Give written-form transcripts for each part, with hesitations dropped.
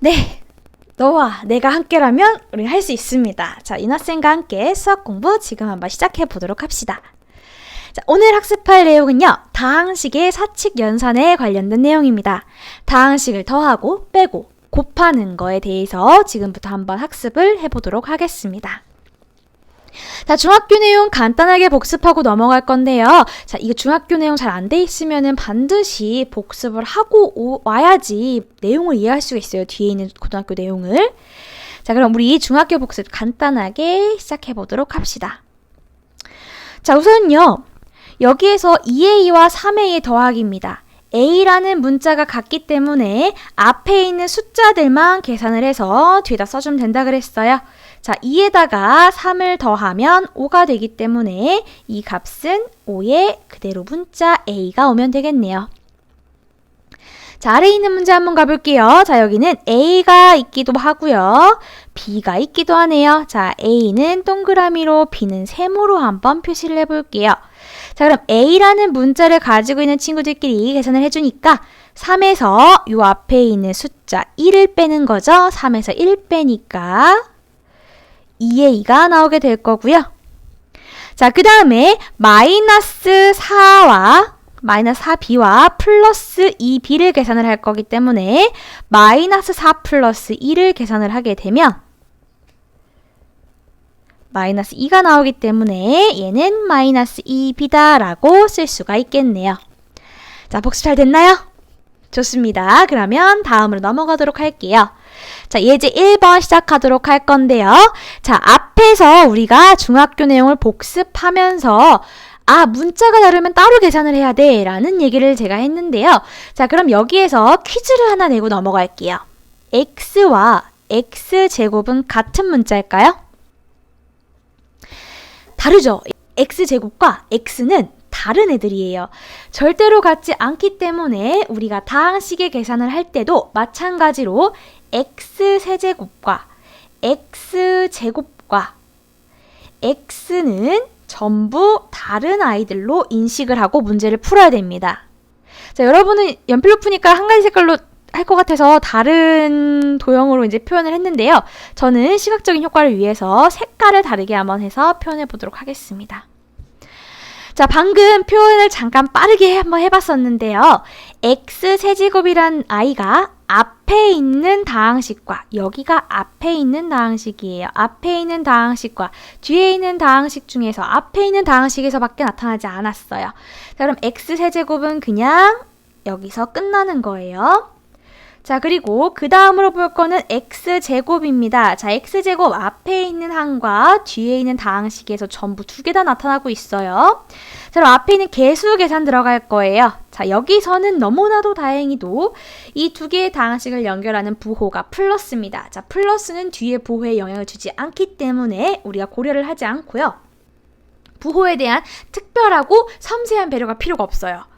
네, 너와 내가 함께라면 우리 할 수 있습니다. 자, 이나쌤과 함께 수학 공부 지금 한번 시작해 보도록 합시다. 자, 오늘 학습할 내용은요, 다항식의 사칙 연산에 관련된 내용입니다. 다항식을 더하고 빼고 곱하는 거에 대해서 지금부터 한번 학습을 해보도록 하겠습니다. 자, 중학교 내용 간단하게 복습하고 넘어갈 건데요. 자, 이거 중학교 내용 잘 안 돼 있으면은 반드시 복습을 하고 와야지 내용을 이해할 수가 있어요. 뒤에 있는 고등학교 내용을. 자, 그럼 우리 중학교 복습 간단하게 시작해 보도록 합시다. 자, 우선요, 여기에서 2a와 3a의 더하기입니다. a라는 문자가 같기 때문에 앞에 있는 숫자들만 계산을 해서 뒤에다 써주면 된다 그랬어요. 자, 2에다가 3을 더하면 5가 되기 때문에 이 값은 5에 그대로 문자 a가 오면 되겠네요. 자, 아래에 있는 문제 한번 가볼게요. 자, 여기는 a가 있기도 하고요. b가 있기도 하네요. 자, a는 동그라미로 b는 세모로 한번 표시를 해볼게요. 자, 그럼 a라는 문자를 가지고 있는 친구들끼리 계산을 해주니까 3에서 요 앞에 있는 숫자 1을 빼는 거죠. 3에서 1 빼니까 2의 2가 나오게 될 거고요. 자, 그 다음에 마이너스 4b와 플러스 2b를 계산을 할 거기 때문에 마이너스 4 플러스 1을 계산을 하게 되면 마이너스 2가 나오기 때문에 얘는 마이너스 2b다 라고 쓸 수가 있겠네요. 자, 복습 잘 됐나요? 좋습니다. 그러면 다음으로 넘어가도록 할게요. 자, 예제 1번 시작하도록 할 건데요. 자, 앞에서 우리가 중학교 내용을 복습하면서 문자가 다르면 따로 계산을 해야 돼 라는 얘기를 제가 했는데요. 자, 그럼 여기에서 퀴즈를 하나 내고 넘어갈게요. x와 x제곱은 같은 문자일까요? 다르죠? x제곱과 x는 다른 애들이에요. 절대로 같지 않기 때문에 우리가 다항식의 계산을 할 때도 마찬가지로 x세제곱과 x제곱과 x는 전부 다른 아이들로 인식을 하고 문제를 풀어야 됩니다. 자, 여러분은 연필로 푸니까 한 가지 색깔로 할 것 같아서 다른 도형으로 이제 표현을 했는데요. 저는 시각적인 효과를 위해서 색깔을 다르게 한번 해서 표현해 보도록 하겠습니다. 자, 방금 표현을 잠깐 빠르게 한번 해봤었는데요. x세제곱이란 아이가 앞에 있는 다항식과 여기가 앞에 있는 다항식이에요. 앞에 있는 다항식과 뒤에 있는 다항식 중에서 앞에 있는 다항식에서 밖에 나타나지 않았어요. 자, 그럼 x세제곱은 그냥 여기서 끝나는 거예요. 자, 그리고 그 다음으로 볼 거는 x제곱입니다. 자, x제곱 앞에 있는 항과 뒤에 있는 다항식에서 전부 두 개 다 나타나고 있어요. 자, 그럼 앞에 있는 개수 계산 들어갈 거예요. 자, 여기서는 너무나도 다행히도 이 두 개의 다항식을 연결하는 부호가 플러스입니다. 자, 플러스는 뒤에 부호에 영향을 주지 않기 때문에 우리가 고려를 하지 않고요. 부호에 대한 특별하고 섬세한 배려가 필요가 없어요.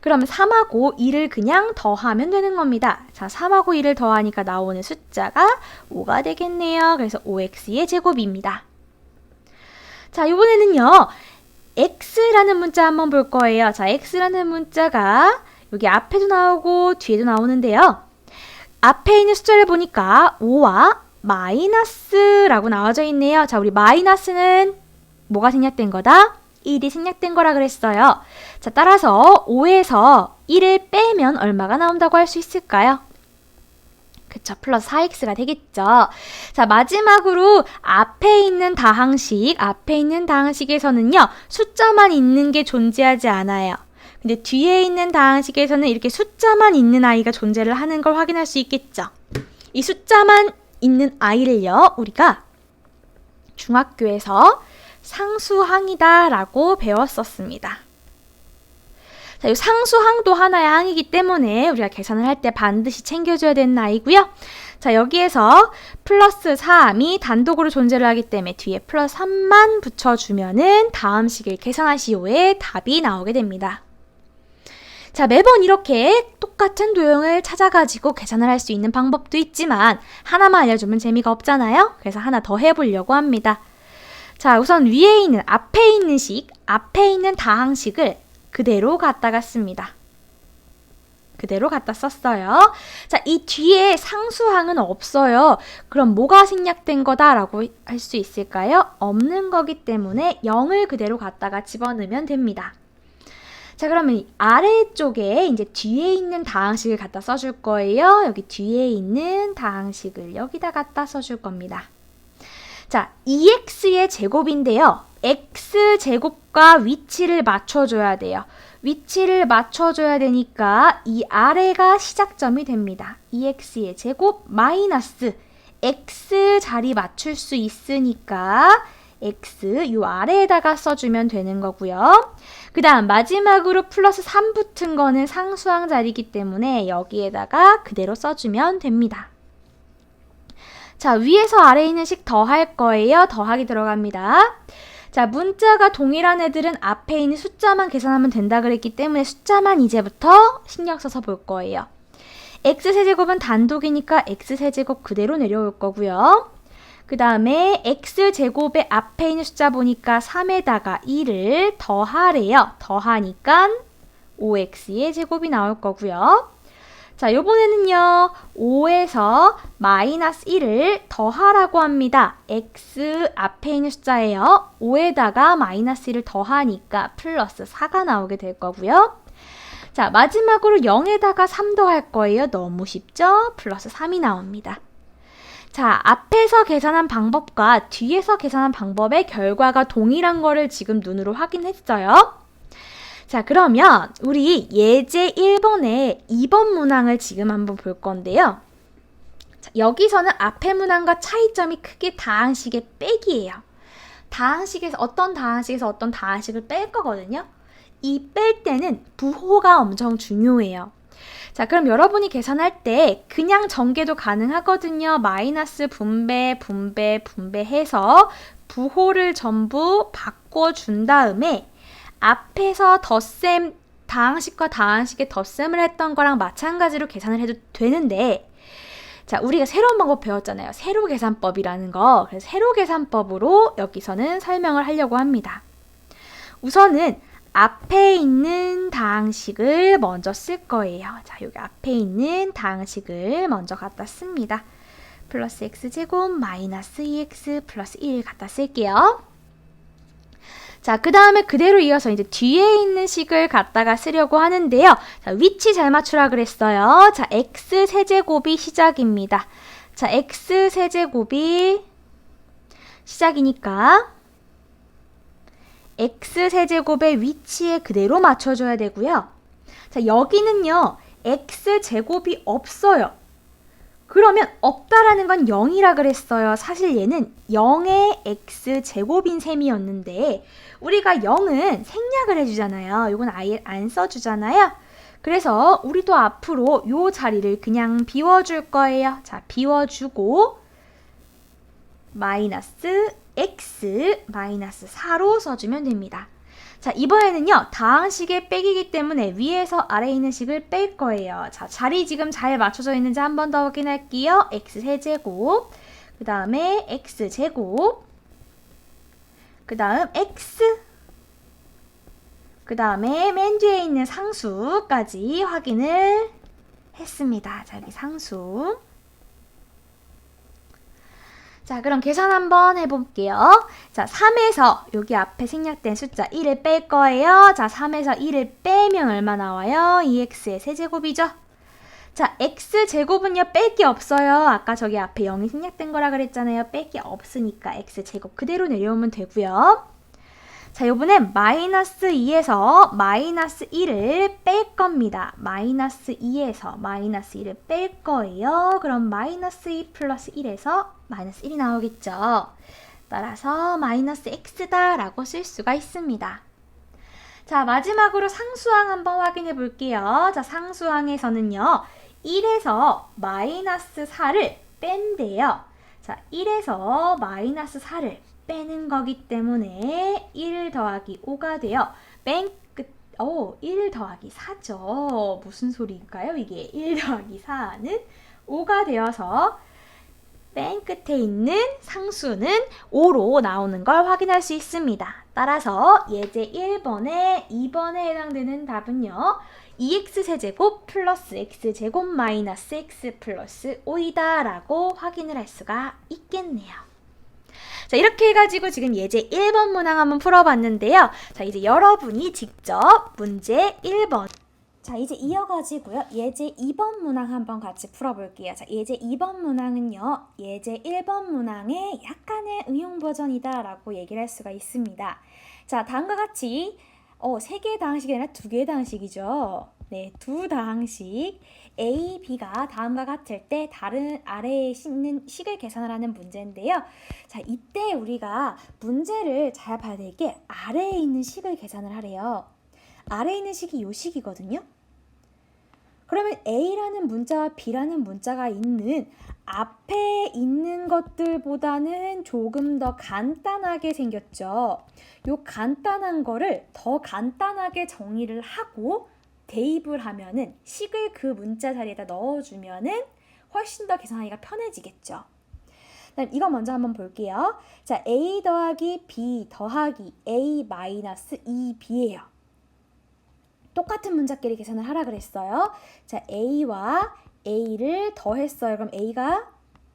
그러면 3하고 2를 그냥 더하면 되는 겁니다. 자, 3하고 2를 더하니까 나오는 숫자가 5가 되겠네요. 그래서 5x의 제곱입니다. 자, 이번에는요, x라는 문자 한번 볼 거예요. 자, x라는 문자가 여기 앞에도 나오고 뒤에도 나오는데요. 앞에 있는 숫자를 보니까 5와 마이너스라고 나와져 있네요. 자, 우리 마이너스는 뭐가 생략된 거다? 1이 생략된 거라 그랬어요. 자, 따라서 5에서 1을 빼면 얼마가 나온다고 할 수 있을까요? 그쵸, 플러스 4x가 되겠죠. 자, 마지막으로 앞에 있는 다항식에서는요, 숫자만 있는 게 존재하지 않아요. 근데 뒤에 있는 다항식에서는 이렇게 숫자만 있는 아이가 존재를 하는 걸 확인할 수 있겠죠. 이 숫자만 있는 아이를요, 우리가 중학교에서 상수항이다 라고 배웠었습니다. 자, 이 상수항도 하나의 항이기 때문에 우리가 계산을 할 때 반드시 챙겨줘야 되는 아이고요. 자, 여기에서 플러스 3이 단독으로 존재를 하기 때문에 뒤에 플러스 3만 붙여주면은 다음 식을 계산하시오의 답이 나오게 됩니다. 자, 매번 이렇게 똑같은 도형을 찾아가지고 계산을 할 수 있는 방법도 있지만 하나만 알려주면 재미가 없잖아요. 그래서 하나 더 해보려고 합니다. 자, 우선 위에 있는 앞에 있는 다항식을 그대로 갖다가 씁니다. 그대로 갖다 썼어요. 자, 이 뒤에 상수항은 없어요. 그럼 뭐가 생략된 거다라고 할 수 있을까요? 없는 거기 때문에 0을 그대로 갖다가 집어넣으면 됩니다. 자, 그러면 아래쪽에 이제 뒤에 있는 다항식을 갖다 써줄 거예요. 여기 뒤에 있는 다항식을 여기다 갖다 써줄 겁니다. 자, 2x의 제곱인데요. x제곱과 위치를 맞춰줘야 돼요. 위치를 맞춰줘야 되니까 이 아래가 시작점이 됩니다. 2x의 제곱 마이너스 x 자리 맞출 수 있으니까 x 요 아래에다가 써주면 되는 거고요. 그 다음 마지막으로 플러스 3 붙은 거는 상수항 자리이기 때문에 여기에다가 그대로 써주면 됩니다. 자, 위에서 아래에 있는 식 더할 거예요. 더하기 들어갑니다. 자, 문자가 동일한 애들은 앞에 있는 숫자만 계산하면 된다 그랬기 때문에 숫자만 이제부터 신경 써서 볼 거예요. x세제곱은 단독이니까 x세제곱 그대로 내려올 거고요. 그 다음에 x제곱의 앞에 있는 숫자 보니까 3에다가 1을 더하래요. 더하니까 5x의 제곱이 나올 거고요. 자, 요번에는요, 5에서 마이너스 1을 더하라고 합니다. x 앞에 있는 숫자예요. 5에다가 마이너스 1을 더하니까 플러스 4가 나오게 될 거고요. 자, 마지막으로 0에다가 3 더할 거예요. 너무 쉽죠? 플러스 3이 나옵니다. 자, 앞에서 계산한 방법과 뒤에서 계산한 방법의 결과가 동일한 거를 지금 눈으로 확인했어요. 자, 그러면 우리 예제 1번에 2번 문항을 지금 한번 볼 건데요. 자, 여기서는 앞에 문항과 차이점이 크게 다항식의 빼기예요. 다항식에서 어떤 다항식을 뺄 거거든요. 이 뺄 때는 부호가 엄청 중요해요. 자, 그럼 여러분이 계산할 때 그냥 전개도 가능하거든요. 마이너스 분배해서 부호를 전부 바꿔준 다음에 앞에서 덧셈, 다항식과 다항식의 덧셈을 했던 거랑 마찬가지로 계산을 해도 되는데, 자, 우리가 새로운 방법 배웠잖아요. 세로 계산법이라는 거. 그래서 세로 계산법으로 여기서는 설명을 하려고 합니다. 우선은 앞에 있는 다항식을 먼저 쓸 거예요. 자, 여기 앞에 있는 다항식을 먼저 갖다 씁니다. 플러스 x제곱 마이너스 2x 플러스 1 갖다 쓸게요. 자, 그 다음에 그대로 이어서 이제 뒤에 있는 식을 갖다가 쓰려고 하는데요. 자, 위치 잘 맞추라 그랬어요. 자, x세제곱이 시작입니다. 자, x세제곱이 시작이니까 x세제곱의 위치에 그대로 맞춰줘야 되고요. 자, 여기는요, x제곱이 없어요. 그러면 없다라는 건 0이라 그랬어요. 사실 얘는 0의 x제곱인 셈이었는데 우리가 0은 생략을 해주잖아요. 이건 아예 안 써주잖아요. 그래서 우리도 앞으로 요 자리를 그냥 비워줄 거예요. 자, 비워주고 마이너스 x 마이너스 4로 써주면 됩니다. 자, 이번에는요, 다항식의 빼기이기 때문에 위에서 아래에 있는 식을 뺄 거예요. 자, 자리 지금 잘 맞춰져 있는지 한 번 더 확인할게요. x세제곱, 그 다음에 x제곱, 그 다음 x, 그 다음에 맨 뒤에 있는 상수까지 확인을 했습니다. 자, 여기 상수. 자, 그럼 계산 한번 해볼게요. 자, 3에서 여기 앞에 생략된 숫자 1을 뺄 거예요. 자, 3에서 1을 빼면 얼마 나와요? 2x의 세제곱이죠. 자, x제곱은요, 뺄 게 없어요. 아까 저기 앞에 0이 생략된 거라 그랬잖아요. 뺄 게 없으니까 x제곱 그대로 내려오면 되고요. 자, 요번엔 마이너스 2에서 마이너스 1을 뺄 겁니다. 마이너스 2에서 마이너스 1을 뺄 거예요. 그럼 마이너스 2 플러스 1에서 마이너스 1이 나오겠죠. 따라서 마이너스 x다 라고 쓸 수가 있습니다. 자, 마지막으로 상수항 한번 확인해 볼게요. 자, 상수항에서는요, 1에서 마이너스 4를 뺀대요. 자, 1에서 마이너스 4를 빼는 거기 때문에 1 더하기 5가 돼요. 맨 끝, 1 더하기 4죠. 무슨 소리일까요? 이게 1 더하기 4는 5가 되어서 맨 끝에 있는 상수는 5로 나오는 걸 확인할 수 있습니다. 따라서 예제 1번에 2번에 해당되는 답은요, 2x세제곱 플러스 x제곱 마이너스 x 플러스 5이다 라고 확인을 할 수가 있겠네요. 자, 이렇게 해가지고 지금 예제 1번 문항 한번 풀어봤는데요. 자, 이제 여러분이 직접 문제 1번. 자, 이제 이어가지고요. 예제 2번 문항 한번 같이 풀어볼게요. 자, 예제 2번 문항은요. 예제 1번 문항의 약간의 응용 버전이다 라고 얘기를 할 수가 있습니다. 자, 다음과 같이 3개의 다항식이 아니라 2개의 다항식이죠. 네, 2다항식 A, B가 다음과 같을 때 다른 아래에 있는 식을 계산하라는 문제인데요. 자, 이때 우리가 문제를 잘 봐야 될 게 아래에 있는 식을 계산을 하래요. 아래에 있는 식이 요 식이거든요. 그러면 A라는 문자와 B라는 문자가 있는 앞에 있는 것들보다는 조금 더 간단하게 생겼죠. 요 간단한 거를 더 간단하게 정리를 하고 대입을 하면은 식을 그 문자 자리에다 넣어주면은 훨씬 더 계산하기가 편해지겠죠. 그럼 이거 먼저 한번 볼게요. 자, A 더하기 B 더하기 A 마이너스 2B예요. 똑같은 문자끼리 계산을 하라 그랬어요. 자, A와 A를 더했어요. 그럼 A가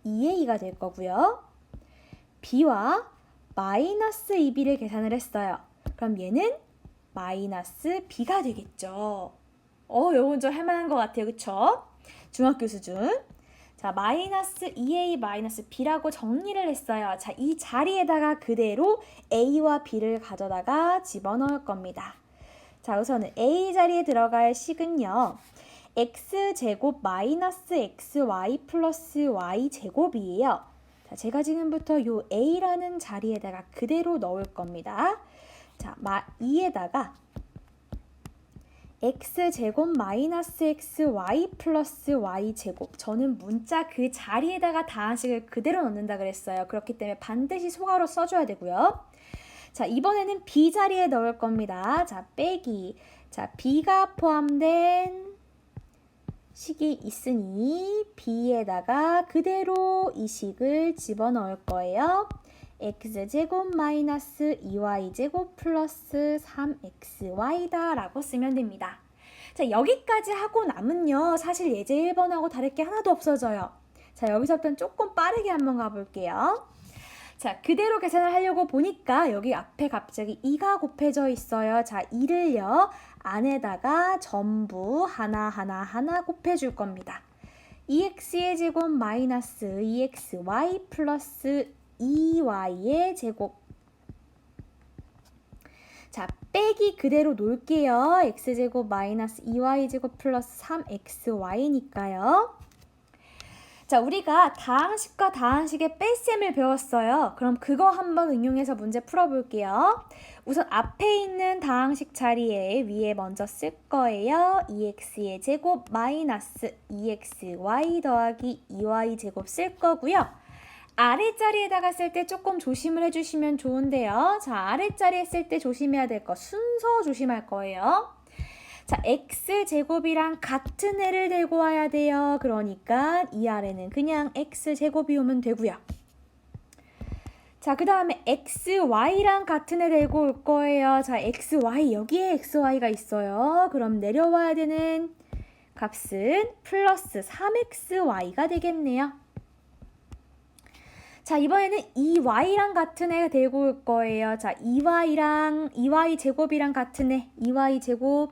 2A가 될 거고요. B와 마이너스 2B를 계산을 했어요. 그럼 얘는 마이너스 B가 되겠죠. 요건 좀 할만한 것 같아요. 그쵸? 중학교 수준. 자, 마이너스 2A 마이너스 B라고 정리를 했어요. 자, 이 자리에다가 그대로 A와 B를 가져다가 집어넣을 겁니다. 자, 우선은 A 자리에 들어갈 식은요. x제곱 마이너스 xy 플러스 y제곱이에요. 자, 제가 지금부터 요 A라는 자리에다가 그대로 넣을 겁니다. 자, 2에다가 x제곱 마이너스 xy 플러스 y제곱. 저는 문자 그 자리에다가 다항식을 그대로 넣는다 그랬어요. 그렇기 때문에 반드시 소괄호 써줘야 되고요. 자, 이번에는 B 자리에 넣을 겁니다. 자, 빼기. 자, B가 포함된 식이 있으니 B에다가 그대로 이 식을 집어넣을 거예요. x제곱 마이너스 2y제곱 플러스 3xy다 라고 쓰면 됩니다. 자, 여기까지 하고 남은요. 사실 예제 1번하고 다를 게 하나도 없어져요. 자, 여기서부터 조금 빠르게 한번 가볼게요. 자, 그대로 계산을 하려고 보니까 여기 앞에 갑자기 2가 곱해져 있어요. 자, 2를요. 안에다가 전부 하나 곱해줄 겁니다. 2x의 제곱 마이너스 2xy 플러스 2y의 제곱. 자, 빼기 그대로 놓을게요. x제곱 마이너스 2y제곱 플러스 3xy니까요. 자, 우리가 다항식과 다항식의 뺄셈을 배웠어요. 그럼 그거 한번 응용해서 문제 풀어볼게요. 우선 앞에 있는 다항식 자리에 위에 먼저 쓸 거예요. 2x의 제곱 마이너스 2xy 더하기 2y 제곱 쓸 거고요. 아래자리에다가 쓸 때 조금 조심을 해주시면 좋은데요. 자, 아래자리에 쓸 때 조심해야 될 거 순서 조심할 거예요. 자, x제곱이랑 같은 애를 들고 와야 돼요. 그러니까 이 아래는 그냥 x제곱이 오면 되고요. 자, 그 다음에 xy랑 같은 애 들고 올 거예요. 자, xy, 여기에 xy가 있어요. 그럼 내려와야 되는 값은 플러스 3xy가 되겠네요. 자, 이번에는 2y랑 같은 애 들고 올 거예요. 자, 2y제곱이랑 같은 애, 2y제곱,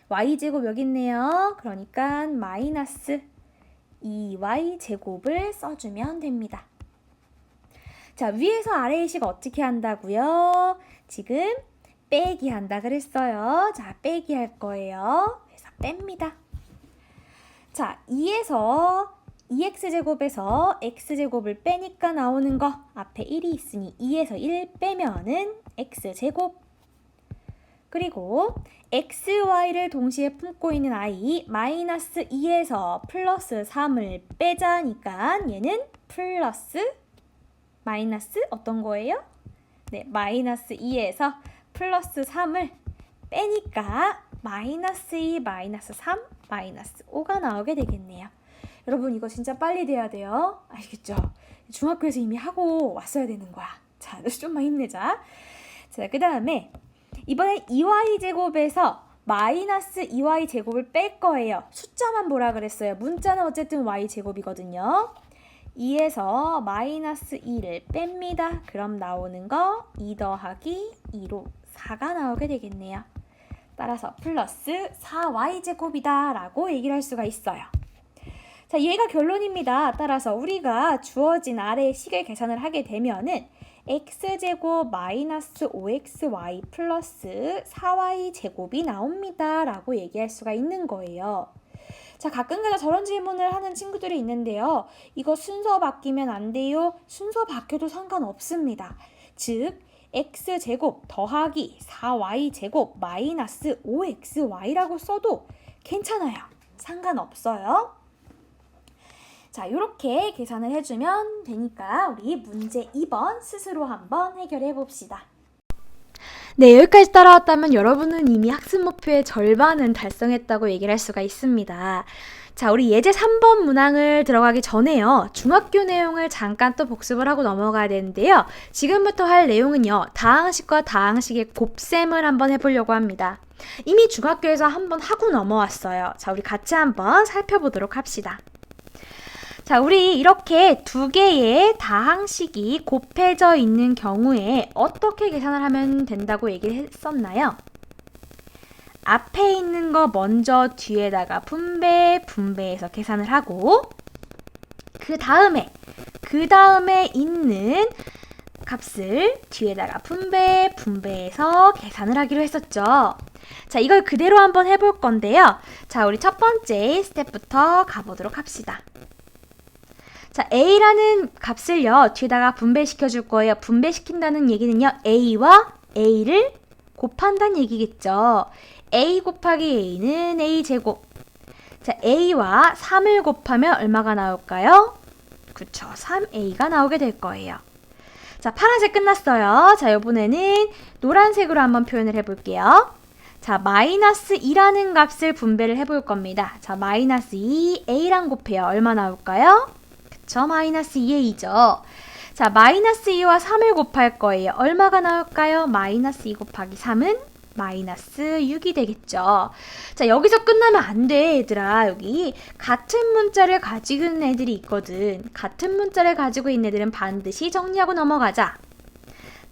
y제곱 여기 있네요. 그러니까 마이너스 2y제곱을 써주면 됩니다. 자, 위에서 아래의 식 어떻게 한다고요? 지금 빼기 한다 그랬어요. 자, 빼기 할 거예요. 그래서 뺍니다. 자, 2x제곱에서 x제곱을 빼니까 나오는 거 앞에 1이 있으니 2에서 1 빼면은 x제곱. 그리고 xy를 동시에 품고 있는 i 마이너스 2에서 플러스 3을 빼자니까 얘는 플러스 마이너스 어떤 거예요? 네, 마이너스 2에서 플러스 3을 빼니까 마이너스 2, 마이너스 3, 마이너스 5가 나오게 되겠네요. 여러분 이거 진짜 빨리 돼야 돼요. 알겠죠? 중학교에서 이미 하고 왔어야 되는 거야. 자, 좀만 힘내자. 자, 그 다음에 이번에 2y제곱에서 마이너스 2y 제곱을 뺄 거예요. 숫자만 보라 그랬어요. 문자는 어쨌든 y 제곱이거든요. 2에서 마이너스 2를 뺍니다. 그럼 나오는 거 2 더하기 2로 4가 나오게 되겠네요. 따라서 플러스 4y 제곱이다 라고 얘기를 할 수가 있어요. 자, 얘가 결론입니다. 따라서 우리가 주어진 아래의 식을 계산을 하게 되면은 x제곱 마이너스 5xy 플러스 4y 제곱이 나옵니다 라고 얘기할 수가 있는 거예요. 자, 가끔가다 저런 질문을 하는 친구들이 있는데요. 이거 순서 바뀌면 안 돼요? 순서 바뀌어도 상관없습니다. 즉 x제곱 더하기 4y제곱 마이너스 5xy라고 써도 괜찮아요. 상관없어요. 자, 이렇게 계산을 해주면 되니까 우리 문제 2번 스스로 한번 해결해 봅시다. 네, 여기까지 따라왔다면 여러분은 이미 학습 목표의 절반은 달성했다고 얘기를 할 수가 있습니다. 자, 우리 예제 3번 문항을 들어가기 전에요. 중학교 내용을 잠깐 또 복습을 하고 넘어가야 되는데요. 지금부터 할 내용은요. 다항식과 다항식의 곱셈을 한번 해보려고 합니다. 이미 중학교에서 한번 하고 넘어왔어요. 자, 우리 같이 한번 살펴보도록 합시다. 자, 우리 이렇게 두 개의 다항식이 곱해져 있는 경우에 어떻게 계산을 하면 된다고 얘기를 했었나요? 앞에 있는 거 먼저 뒤에다가 분배해서 계산을 하고 그 다음에 있는 값을 뒤에다가 분배해서 계산을 하기로 했었죠. 자, 이걸 그대로 한번 해볼 건데요. 자, 우리 첫 번째 스텝부터 가보도록 합시다. 자, A라는 값을요, 뒤에다가 분배시켜 줄 거예요. 분배시킨다는 얘기는요, A와 A를 곱한다는 얘기겠죠. A 곱하기 A는 A제곱. 자, A와 3을 곱하면 얼마가 나올까요? 그쵸, 3A가 나오게 될 거예요. 자, 파란색 끝났어요. 자, 이번에는 노란색으로 한번 표현을 해볼게요. 자, 마이너스 2라는 값을 분배를 해볼 겁니다. 자, 마이너스 2, A랑 곱해요. 얼마 나올까요? 그쵸, 마이너스 2의 2죠. 자, 마이너스 2와 3을 곱할 거예요. 얼마가 나올까요? 마이너스 2 곱하기 3은 마이너스 6이 되겠죠. 자, 여기서 끝나면 안 돼, 얘들아. 여기 같은 문자를 가지고 있는 애들이 있거든. 같은 문자를 가지고 있는 애들은 반드시 정리하고 넘어가자.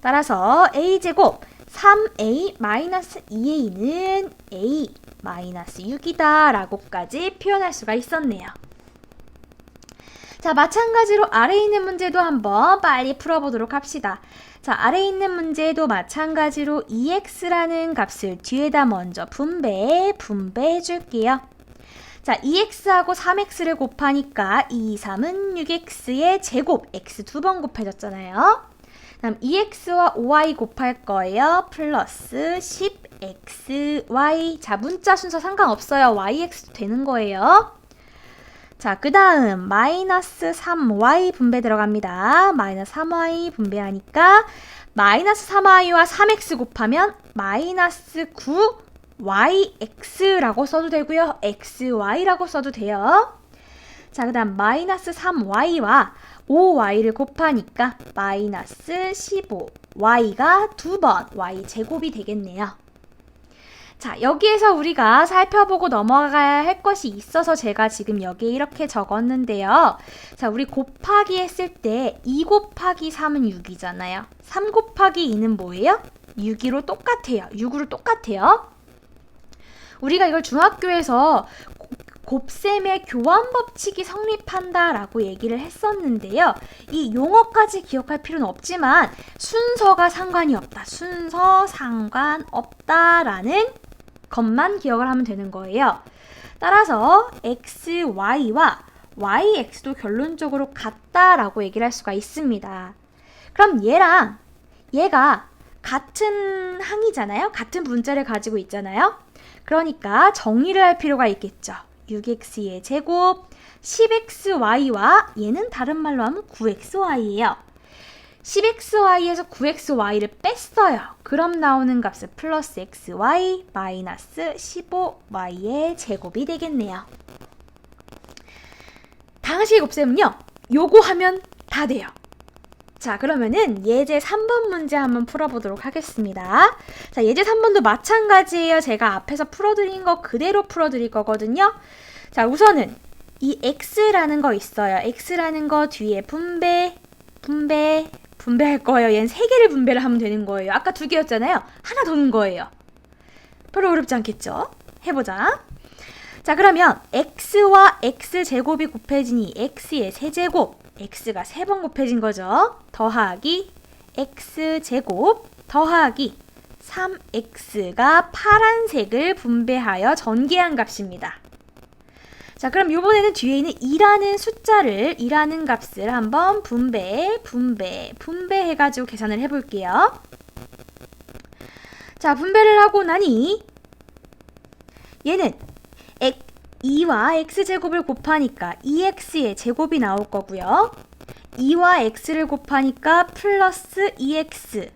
따라서 A제곱 3A 마이너스 2의 2는 A 마이너스 6이다 라고까지 표현할 수가 있었네요. 자, 마찬가지로 아래에 있는 문제도 한번 빨리 풀어보도록 합시다. 자, 아래에 있는 문제도 마찬가지로 2x라는 값을 뒤에다 먼저 분배해 줄게요. 자, 2x하고 3x를 곱하니까 2, 3은 6x의 제곱, x 두 번 곱해졌잖아요. 다음 2x와 5y 곱할 거예요. 플러스 10xy. 자, 문자 순서 상관없어요. yx도 되는 거예요. 자, 그 다음 마이너스 3y 분배 들어갑니다. 마이너스 3y 분배하니까 마이너스 3y와 3x 곱하면 마이너스 9yx라고 써도 되고요. xy라고 써도 돼요. 자, 그 다음 마이너스 3y와 5y를 곱하니까 마이너스 15y가 두 번 y제곱이 되겠네요. 자, 여기에서 우리가 살펴보고 넘어가야 할 것이 있어서 제가 지금 여기에 이렇게 적었는데요. 자, 우리 곱하기 했을 때 2 곱하기 3은 6이잖아요. 3 곱하기 2는 뭐예요? 6으로 똑같아요. 6으로 똑같아요. 우리가 이걸 중학교에서 곱셈의 교환 법칙이 성립한다라고 얘기를 했었는데요. 이 용어까지 기억할 필요는 없지만 순서가 상관이 없다. 순서 상관없다라는 것만 기억을 하면 되는 거예요. 따라서 xy와 yx도 결론적으로 같다라고 얘기를 할 수가 있습니다. 그럼 얘랑 얘가 같은 항이잖아요. 같은 문자를 가지고 있잖아요. 그러니까 정리를 할 필요가 있겠죠. 6x의 제곱 10xy와 얘는 다른 말로 하면 9xy예요. 10xy에서 9xy를 뺐어요. 그럼 나오는 값은 플러스 xy 마이너스 15y의 제곱이 되겠네요. 다항식의 곱셈은요. 요거 하면 다 돼요. 자, 그러면은 예제 3번 문제 한번 풀어보도록 하겠습니다. 자, 예제 3번도 마찬가지예요. 제가 앞에서 풀어드린 거 그대로 풀어드릴 거거든요. 자, 우선은 이 x라는 거 있어요. x라는 거 뒤에 분배할 거예요. 얘는 3개를 분배를 하면 되는 거예요. 아까 2개였잖아요. 하나 더는 거예요. 별로 어렵지 않겠죠? 해보자. 자, 그러면 x와 x제곱이 곱해지니 x의 세제곱, x가 3번 곱해진 거죠. 더하기 x제곱 더하기 3x가 파란색을 분배하여 전개한 값입니다. 자, 그럼 이번에는 뒤에 있는 2라는 값을 한번 분배해가지고 계산을 해볼게요. 자, 분배를 하고 나니 얘는 2와 x제곱을 곱하니까 2x의 제곱이 나올 거고요. 2와 x를 곱하니까 플러스 2x,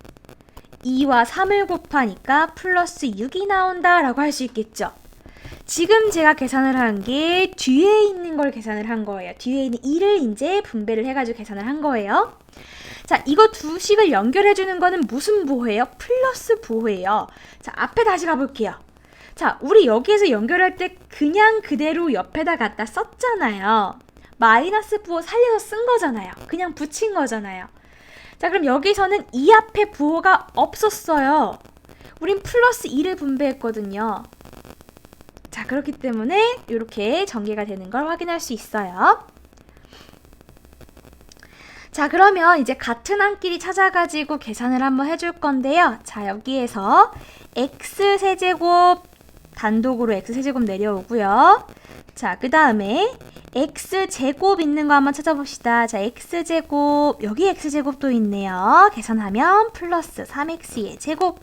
2와 3을 곱하니까 플러스 6이 나온다라고 할 수 있겠죠. 지금 제가 계산을 한 게 뒤에 있는 걸 계산을 한 거예요. 뒤에 있는 2를 이제 분배를 해가지고 계산을 한 거예요. 자, 이거 두 식을 연결해주는 거는 무슨 부호예요? 플러스 부호예요. 자, 앞에 다시 가볼게요. 자, 우리 여기에서 연결할 때 그냥 그대로 옆에다 갖다 썼잖아요. 마이너스 부호 살려서 쓴 거잖아요. 그냥 붙인 거잖아요. 자, 그럼 여기서는 이 앞에 부호가 없었어요. 우린 플러스 2를 분배했거든요. 자, 그렇기 때문에 이렇게 전개가 되는 걸 확인할 수 있어요. 자, 그러면 이제 같은 항끼리 찾아가지고 계산을 한번 해줄 건데요. 자, 여기에서 x세제곱 단독으로 x세제곱 내려오고요. 자, 그 다음에 x제곱 있는 거 한번 찾아봅시다. 자, x제곱, 여기 x제곱도 있네요. 계산하면 플러스 3x의 제곱.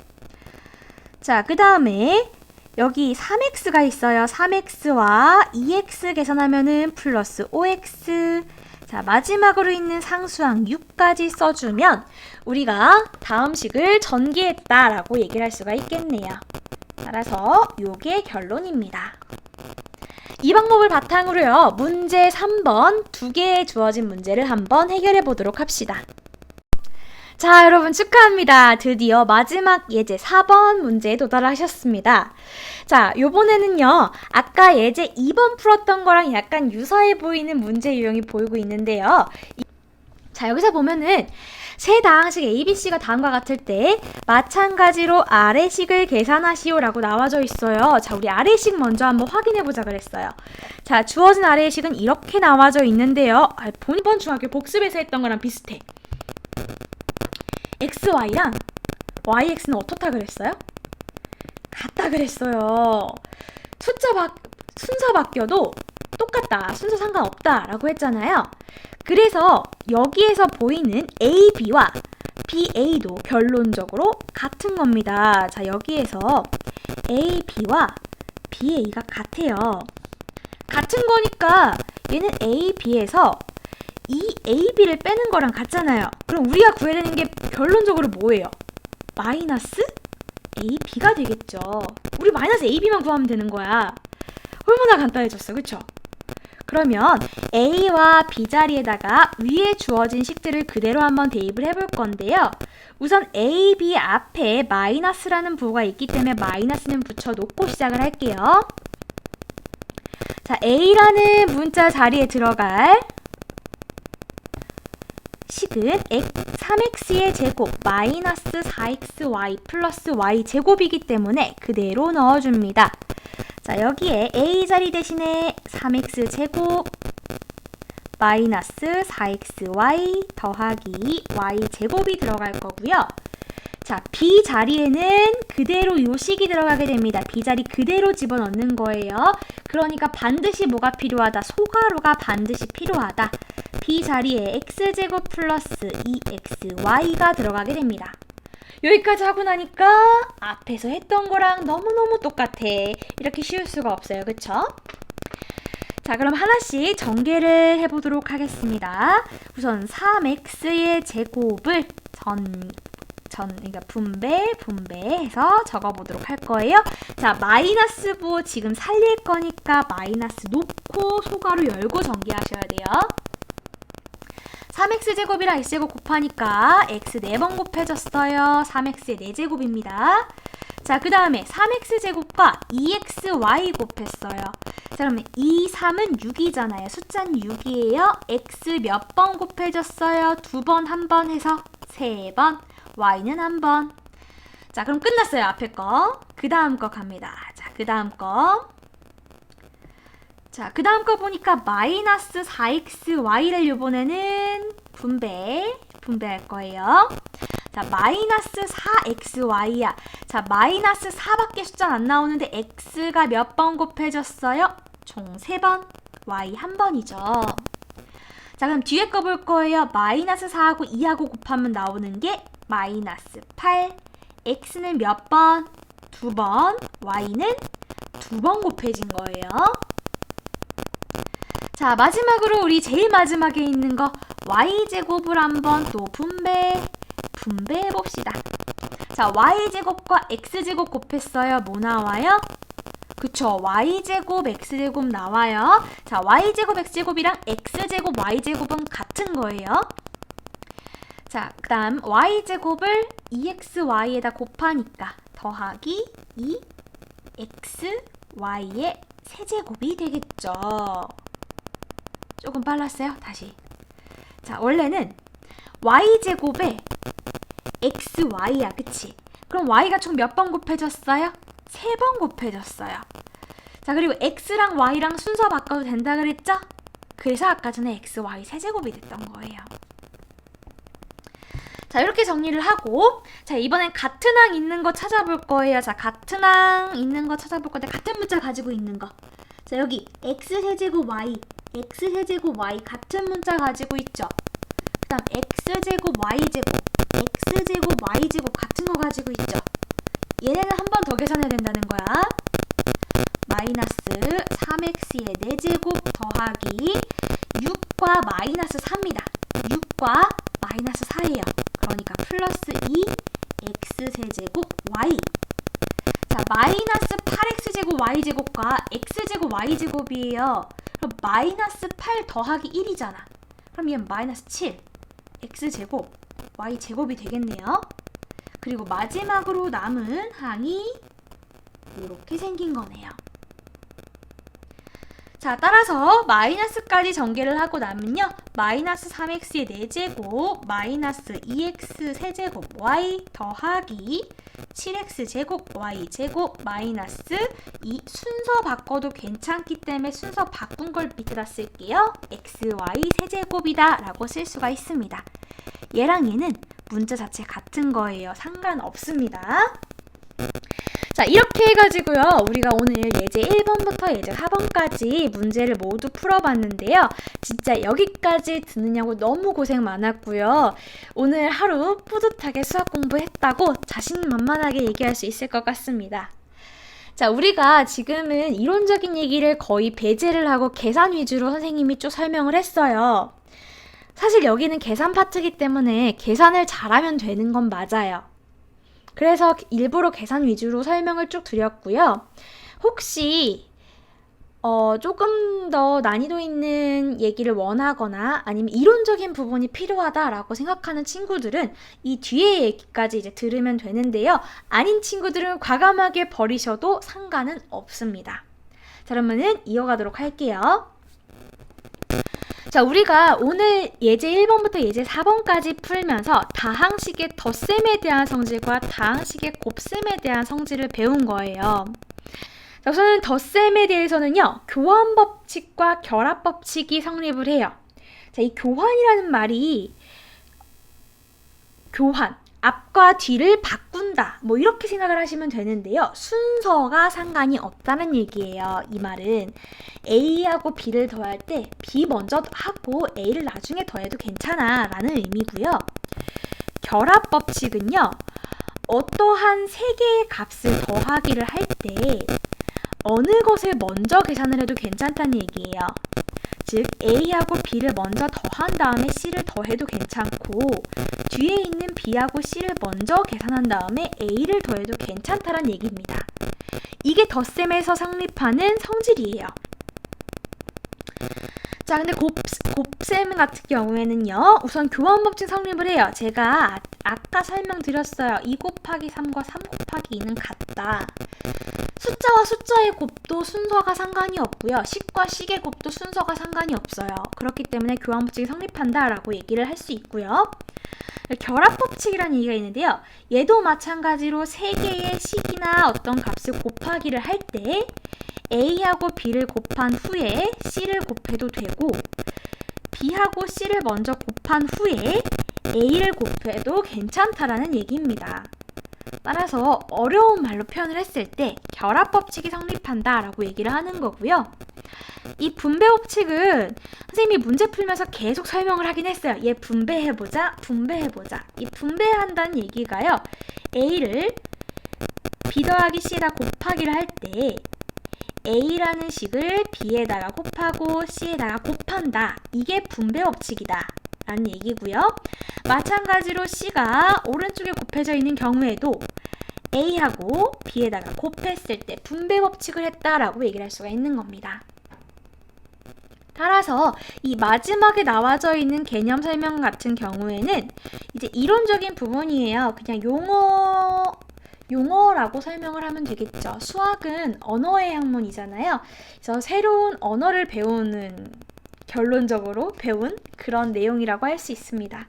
자, 그 다음에 여기 3x가 있어요. 3x와 2x 계산하면은 플러스 5x. 자, 마지막으로 있는 상수항 6까지 써주면 우리가 다음 식을 전개했다라고 얘기를 할 수가 있겠네요. 따라서 요게 결론입니다. 이 방법을 바탕으로요, 문제 3번 2개의 주어진 문제를 한번 해결해 보도록 합시다. 자, 여러분 축하합니다. 드디어 마지막 예제 4번 문제에 도달하셨습니다. 자, 요번에는요, 아까 예제 2번 풀었던 거랑 약간 유사해 보이는 문제 유형이 보이고 있는데요. 자, 여기서 보면은 세 다항식 ABC가 다음과 같을 때 마찬가지로 아래식을 계산하시오라고 나와져 있어요. 자, 우리 아래식 먼저 한번 확인해보자 그랬어요. 자, 주어진 아래식은 이렇게 나와져 있는데요. 이번 중학교 복습에서 했던 거랑 비슷해. XY랑 YX는 어떻다 그랬어요? 같다 그랬어요. 순서 바뀌어도 똑같다, 순서 상관없다 라고 했잖아요. 그래서 여기에서 보이는 AB와 BA도 결론적으로 같은 겁니다. 자, 여기에서 AB와 BA가 같아요. 같은 거니까 얘는 AB에서 이 AB를 빼는 거랑 같잖아요. 그럼 우리가 구해야 되는 게 결론적으로 뭐예요? 마이너스 AB가 되겠죠. 우리 마이너스 AB만 구하면 되는 거야. 얼마나 간단해졌어, 그쵸? 그러면 A와 B 자리에다가 위에 주어진 식들을 그대로 한번 대입을 해볼 건데요. 우선 A, B 앞에 마이너스라는 부호가 있기 때문에 마이너스는 붙여놓고 시작을 할게요. 자, A라는 문자 자리에 들어갈 식은 3x의 제곱 마이너스 4xy 플러스 y 제곱이기 때문에 그대로 넣어줍니다. 자, 여기에 a 자리 대신에 3x 제곱 마이너스 4xy 더하기 y 제곱이 들어갈 거고요. 자, b 자리에는 그대로 요 식이 들어가게 됩니다. b 자리 그대로 집어넣는 거예요. 그러니까 반드시 뭐가 필요하다? 소가로가 반드시 필요하다. b 자리에 x제곱 플러스 2xy가 들어가게 됩니다. 여기까지 하고 나니까 앞에서 했던 거랑 너무너무 똑같아. 이렇게 쉬울 수가 없어요. 그쵸? 자, 그럼 하나씩 전개를 해보도록 하겠습니다. 우선 3x의 제곱을 그러니까 분배해서 적어보도록 할 거예요. 자, 마이너스 부호 지금 살릴 거니까 마이너스 놓고 소가로 열고 전개하셔야 돼요. 3x제곱이랑 x제곱 곱하니까 x 4번 곱해졌어요. 3x의 4제곱입니다. 자, 그 다음에 3x제곱과 2xy 곱했어요. 자, 그러면 2, 3은 6이잖아요. 숫자는 6이에요. x 몇 번 곱해졌어요? 2번, 1번 해서 3번. y는 1번. 자, 그럼 끝났어요. 앞에 거. 그 다음 거 갑니다. 자, 그 다음 거. 자, 그 다음 거 보니까 마이너스 4xy를 이번에는 분배할 거예요. 자, 마이너스 4xy야. 자, 마이너스 4밖에 숫자는 안 나오는데 x가 몇 번 곱해졌어요? 총 3번, y 1번이죠. 자, 그럼 뒤에 거 볼 거예요. 마이너스 4하고 2하고 곱하면 나오는 게 마이너스 8. x는 몇 번? 2번, y는 2번 곱해진 거예요. 자, 마지막으로 우리 제일 마지막에 있는 거 y제곱을 한번 또 분배해봅시다. 자, y제곱과 x제곱 곱했어요. 뭐 나와요? 그쵸, y제곱, x제곱 나와요. 자, y제곱, x제곱이랑 x제곱, y제곱은 같은 거예요. 자, 그 다음 y제곱을 2xy에다 곱하니까 더하기 2xy의 세제곱이 되겠죠. 조금 빨랐어요? 다시. 자, 원래는 y제곱에 xy야, 그치? 그럼 y가 총 몇 번 곱해졌어요? 3번 곱해졌어요. 자, 그리고 x랑 y랑 순서 바꿔도 된다 그랬죠? 그래서 아까 전에 x, y 세제곱이 됐던 거예요. 자, 이렇게 정리를 하고, 자, 이번엔 같은 항 있는 거 찾아볼 거예요. 자, 같은 항 있는 거 찾아볼 건데, 같은 문자 가지고 있는 거. 자, 여기 x세제곱 y, x세제곱 y 같은 문자 가지고 있죠? 그 다음 x제곱 y제곱, x제곱 y제곱 같은 거 가지고 있죠? 얘네는 한 번 더 계산해야 된다는 거야. 마이너스 3x의 4제곱 더하기 6과 마이너스 4입니다. 6과 마이너스 4예요. 그러니까 플러스 2x세제곱 y. 자, 마이너스 8x제곱 y제곱과 x제곱 y제곱이에요. 그럼 마이너스 8 더하기 1이잖아. 그럼 얘는 마이너스 7 x제곱 y제곱이 되겠네요. 그리고 마지막으로 남은 항이 이렇게 생긴 거네요. 자, 따라서 마이너스까지 전개를 하고 나면요. 마이너스 3x의 4제곱 마이너스 2x 세제곱 y 더하기 7x 제곱 y 제곱 마이너스 이 순서 바꿔도 괜찮기 때문에 순서 바꾼 걸 밑에다 쓸게요. x, y 세제곱이다 라고 쓸 수가 있습니다. 얘랑 얘는 문자 자체 같은 거예요. 상관없습니다. 자, 이렇게 해가지고요. 우리가 오늘 예제 1번부터 예제 4번까지 문제를 모두 풀어봤는데요. 진짜 여기까지 듣느냐고 너무 고생 많았고요. 오늘 하루 뿌듯하게 수학 공부했다고 자신만만하게 얘기할 수 있을 것 같습니다. 자, 우리가 지금은 이론적인 얘기를 거의 배제를 하고 계산 위주로 선생님이 쭉 설명을 했어요. 사실 여기는 계산 파트이기 때문에 계산을 잘하면 되는 건 맞아요. 그래서 일부러 계산 위주로 설명을 쭉 드렸고요. 혹시 조금 더 난이도 있는 얘기를 원하거나 아니면 이론적인 부분이 필요하다라고 생각하는 친구들은 이 뒤에 얘기까지 이제 들으면 되는데요. 아닌 친구들은 과감하게 버리셔도 상관은 없습니다. 자, 그러면은 이어가도록 할게요. 자, 우리가 오늘 예제 1번부터 예제 4번까지 풀면서 다항식의 덧셈에 대한 성질과 다항식의 곱셈에 대한 성질을 배운 거예요. 자, 우선은 덧셈에 대해서는요, 교환법칙과 결합법칙이 성립을 해요. 자, 이 교환이라는 말이 교환, 앞과 뒤를 바꾼다, 뭐 이렇게 생각을 하시면 되는데요. 순서가 상관이 없다는 얘기예요. 이 말은 A하고 B를 더할 때 B 먼저 하고 A를 나중에 더해도 괜찮아 라는 의미고요. 결합법칙은요, 어떠한 세 개의 값을 더하기를 할 때 어느 것을 먼저 계산을 해도 괜찮다는 얘기예요. 즉 A하고 B를 먼저 더한 다음에 C를 더해도 괜찮고 뒤에 있는 B하고 C를 먼저 계산한 다음에 A를 더해도 괜찮다는 얘기입니다. 이게 덧셈에서 성립하는 성질이에요. 자, 근데 곱셈 같은 경우에는요, 우선 교환법칙 성립을 해요. 제가 아까 설명드렸어요. 2 곱하기 3과 3 곱하기 2는 같다. 숫자와 숫자의 곱도 순서가 상관이 없고요. 식과 식의 곱도 순서가 상관이 없어요. 그렇기 때문에 교환법칙이 성립한다라고 얘기를 할 수 있고요. 결합법칙이라는 얘기가 있는데요. 얘도 마찬가지로 3개의 식이나 어떤 값을 곱하기를 할 때 A하고 B를 곱한 후에 C를 곱해도 되고 B하고 C를 먼저 곱한 후에 A를 곱해도 괜찮다라는 얘기입니다. 따라서 어려운 말로 표현을 했을 때 결합법칙이 성립한다라고 얘기를 하는 거고요. 이 분배법칙은 선생님이 문제 풀면서 계속 설명을 하긴 했어요. 얘 분배해보자, 분배해보자. 이 분배한다는 얘기가요. A를 B 더하기 C에다 곱하기를 할 때 A라는 식을 B에다가 곱하고 C에다가 곱한다. 이게 분배법칙이다 라는 얘기고요. 마찬가지로 C가 오른쪽에 곱해져 있는 경우에도 A하고 B에다가 곱했을 때 분배법칙을 했다라고 얘기를 할 수가 있는 겁니다. 따라서 이 마지막에 나와져 있는 개념 설명 같은 경우에는 이제 이론적인 부분이에요. 그냥 용어라고 설명을 하면 되겠죠. 수학은 언어의 학문이잖아요. 그래서 새로운 언어를 결론적으로 배운 그런 내용이라고 할 수 있습니다.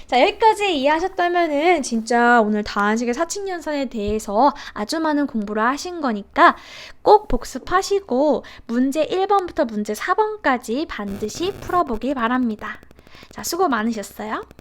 자, 여기까지 이해하셨다면은 진짜 오늘 다한식의 사칙연산에 대해서 아주 많은 공부를 하신 거니까 꼭 복습하시고 문제 1번부터 문제 4번까지 반드시 풀어보길 바랍니다. 자, 수고 많으셨어요.